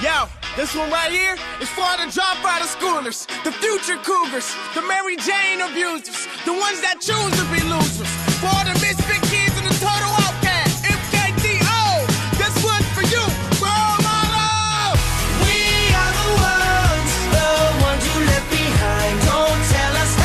Yo, this one right here is for all the dropout of schoolers, the future cougars, the Mary Jane abusers, the ones that choose to be losers, for all the misfit kids and the total outcasts. MKTO, this one's for you, for all my love. We are the ones you left behind. Don't tell us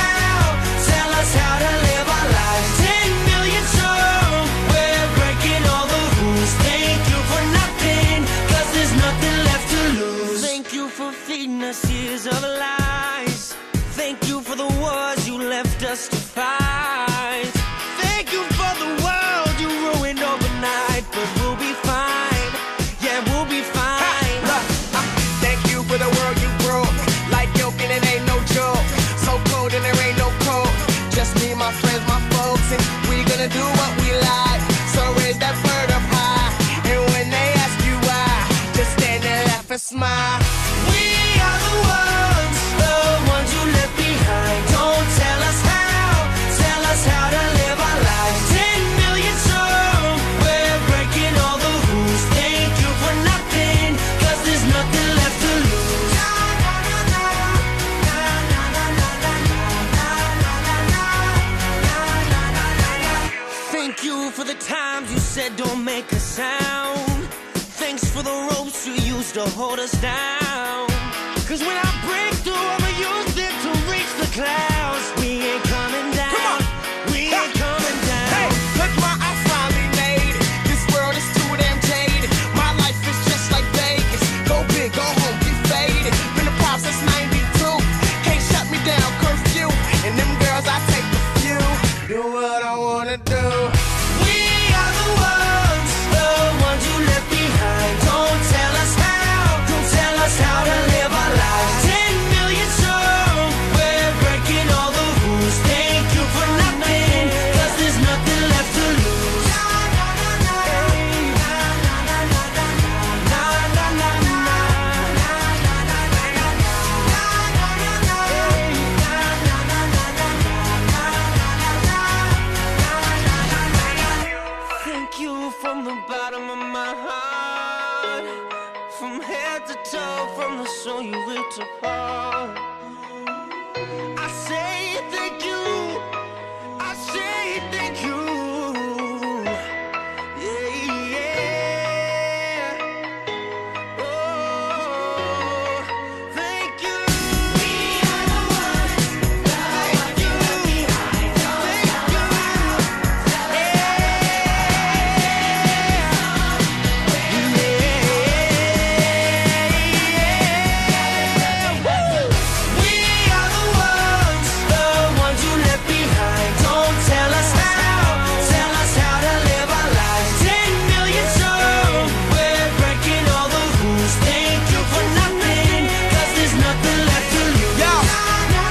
how to live our lives. 10 million strong, we're breaking all the rules. Thank you for nothing, 'cause there's nothing left to lose. Thank you for feeding us years of lies. Thank you for the wars you left us to fight. Thank you for the world you ruined overnight. But we'll be fine, yeah, we'll be fine. Thank you for the world you broke, like yolk and it ain't no joke. So cold and there ain't no cold, just me, my friends, my folks, and we gonna do what we like. So raise that bird up high, and when they ask you why, just stand and laugh and smile. We are the ones you left behind. Don't tell us how to live our lives. 10 million strong, we're breaking all the rules. Thank you for nothing, 'cause there's nothing left to lose. Thank you for the times you said don't make a sound. Thanks for the ropes you used to hold us down. 'Cause when I break through, I'ma use it to reach the clouds. We ain't coming down. Come on. We ain't coming down. Hey, look what I finally made. This world is too damn jaded. My life is just like Vegas. Go big, go home, get faded. Been a pop since 92. Can't shut me down, curfew. And them girls, I take a few. Do what I wanna do. We are the ones you left behind. Don't tell us how to live our lives. 10 million strong, we're breaking all the rules. Thank you for nothing, 'cause there's nothing left to lose. Thank you from the bottom of my heart, from head to toe, from the soul you ripped apart. I say thank you, I say thank you. Yeah, yeah. Oh, thank you. We are the ones, thank you. Thank you. We are the ones you left behind. Don't tell us how to live our lives. 10 million strong, we're breaking all the rules. Thank you for nothing, 'cause there's nothing left to lose. Yo,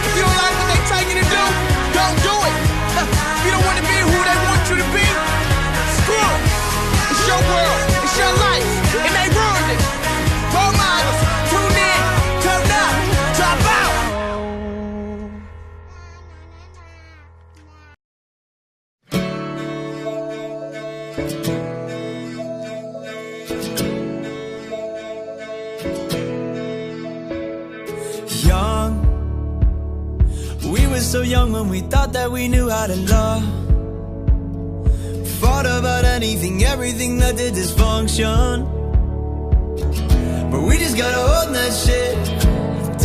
if you don't like what they tell you to do, don't do it. If you don't want to be who they want you to be, screw it. It's your world, it's your life, and they ruined it. Role models, tune in, turn up, drop out. Young, we were so young when we thought that we knew how to love. Fought about anything, everything that did dysfunction. But we just gotta hold that shit.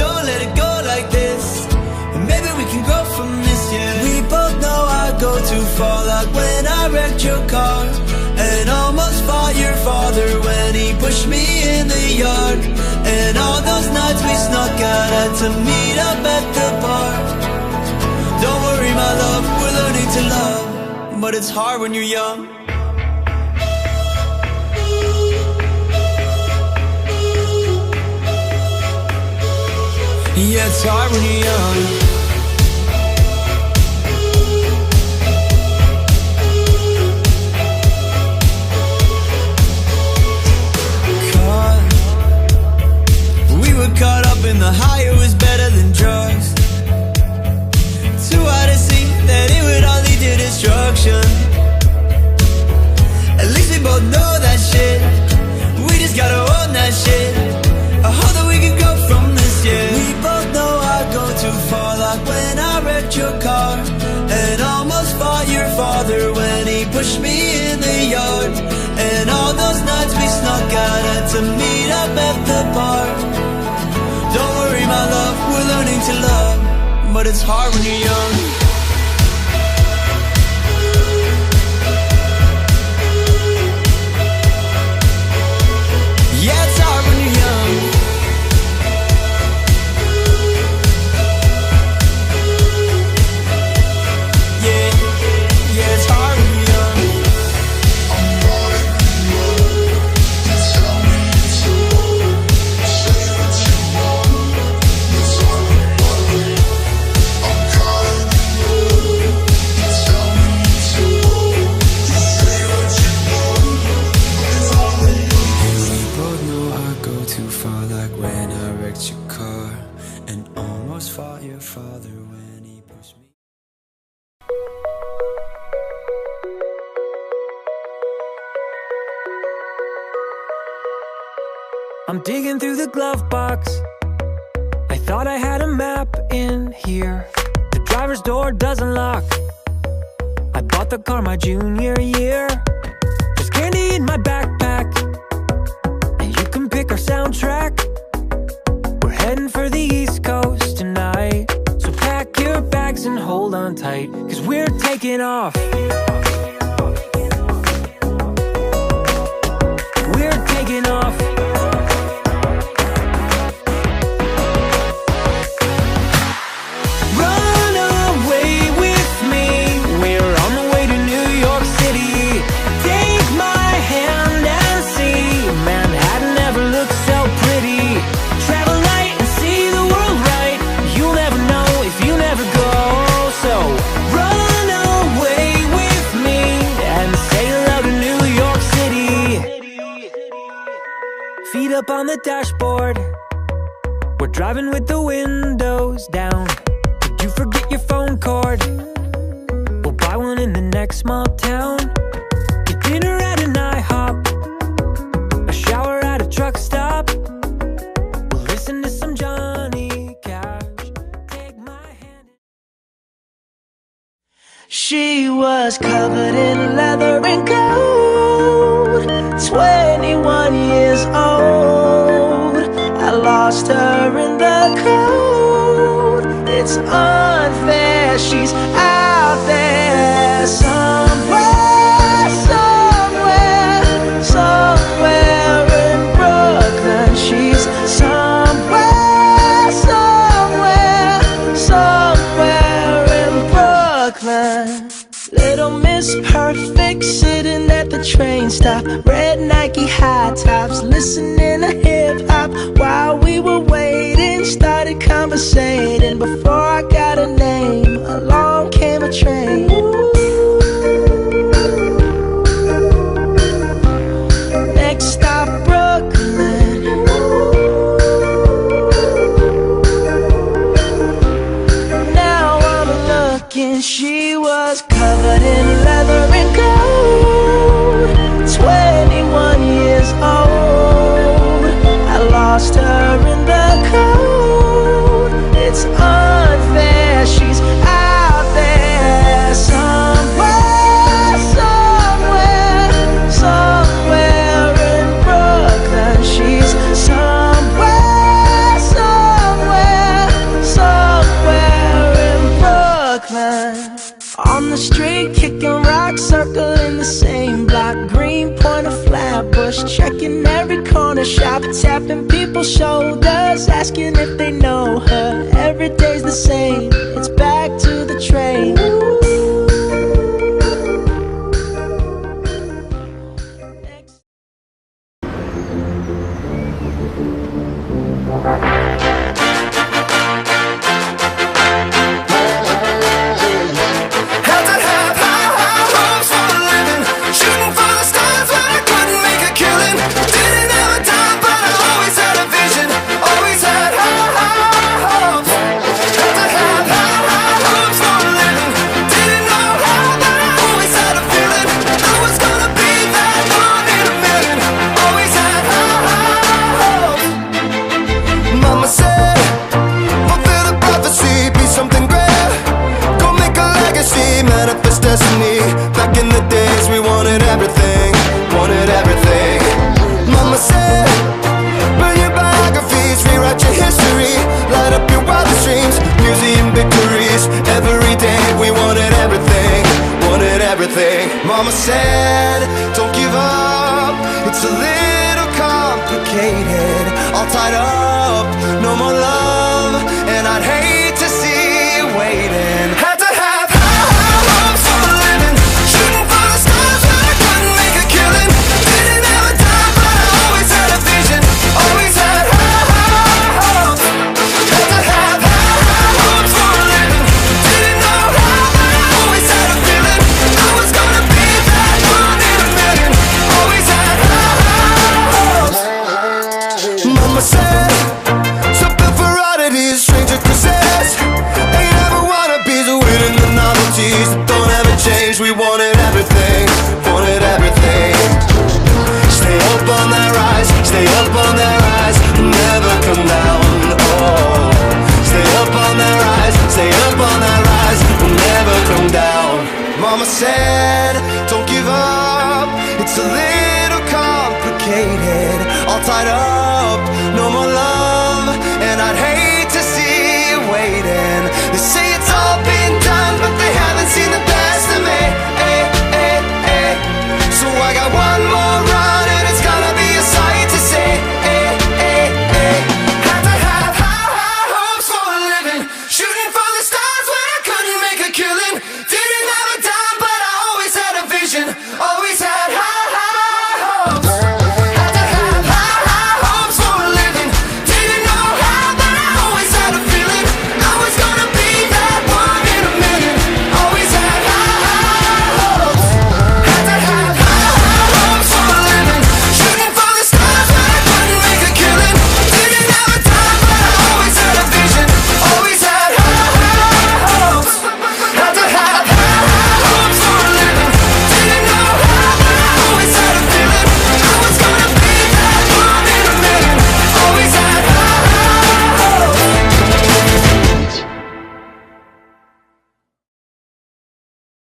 Don't let it go like this. And maybe we can grow from this, yeah. We both know I go too far, like when I wrecked your car and almost fought your father when he pushed me in the yard. And all those nights we snuck out to meet up at the bar. Don't worry, my love, we're learning to love, but it's hard when you're young. Yeah, it's hard when you're young. Caught up in the high, it was better than drugs. Too hard to see that it would all lead to destruction. At least we both know that shit. We just gotta own that shit. pushed me in the yard. And all those nights we snuck out had to meet up at the bar. Don't worry my love, we're learning to love, but it's hard when you're young. Yeah, it's hard when you're young. Yeah, it's hard when you're young. I'm calling you, you tell me to say what you want. It's all about me. I'm calling you, you tell me to say what you want. It's all about me. We both know I go too far, like when I wrecked your car and almost fought your father when he pushed me. I'm digging through the glove box. I thought I had a map in here. The driver's door doesn't lock. I bought the car my junior year. There's candy in my backpack, and you can pick our soundtrack. We're heading for the East Coast tonight, so pack your bags and hold on tight, 'cause we're taking off. We're taking off. Run away with me. We're on the way to New York City. Take my hand and see, Manhattan never looks so pretty. Travel light and see the world right. You'll never know if you never go. So run away with me and say hello to New York City. Feet up on the dashboard. We're driving with the windows down. Did you forget your phone cord? We'll buy one in the next small town. Get dinner at an IHOP, a shower at a truck stop. We'll listen to some Johnny Cash. Take my hand. She was covered in leather and gold, 21 years old. I lost her in the cold. It's unfair, she's out there somewhere, somewhere in Brooklyn. She's somewhere in Brooklyn. Little Miss Perfect sitting at the train stop, red Nike high tops, listening to hip hop while we were waiting. Started conversating before I got a name. Along came a train. Next stop Brooklyn. Now I'm looking. She was covered in leather and gold, 21 years old. I lost her in the cold. It's unfair, she's out there somewhere, somewhere in Brooklyn. She's somewhere in Brooklyn. On the street, kicking rocks, circling the same block. Greenpoint or Flatbush, checking every corner shop, tapping people's shoulders, asking if they know her. Every day's the same, it's back to the train. Had to have high hopes for a living, shooting for the stars when I couldn't make a killing. Didn't have a dime, but I always had a vision, always had high hopes. Had to have high hopes for a living. Mama said, don't give up, it's a little complicated. All tied up, no more love, and I'd hate to see you waiting. Had to have high hopes for a living, shooting for the stars when I couldn't make a killing. Didn't have a dime, but I always had a vision, always had high hopes. Had to have high hopes for a living, didn't know how, but I always had a feeling I was gonna be that one in a million. Always had high hopes. Mama said, something for oddities, stranger kisses. Ain't ever wannabes, waiting the novelties that don't ever change. We wanted everything, wanted everything. Stay up on that rise, stay up on that rise, never come down. Oh, stay up on that rise, stay up on that rise, never come down. Mama said, don't give up, it's a little complicated. All tied up,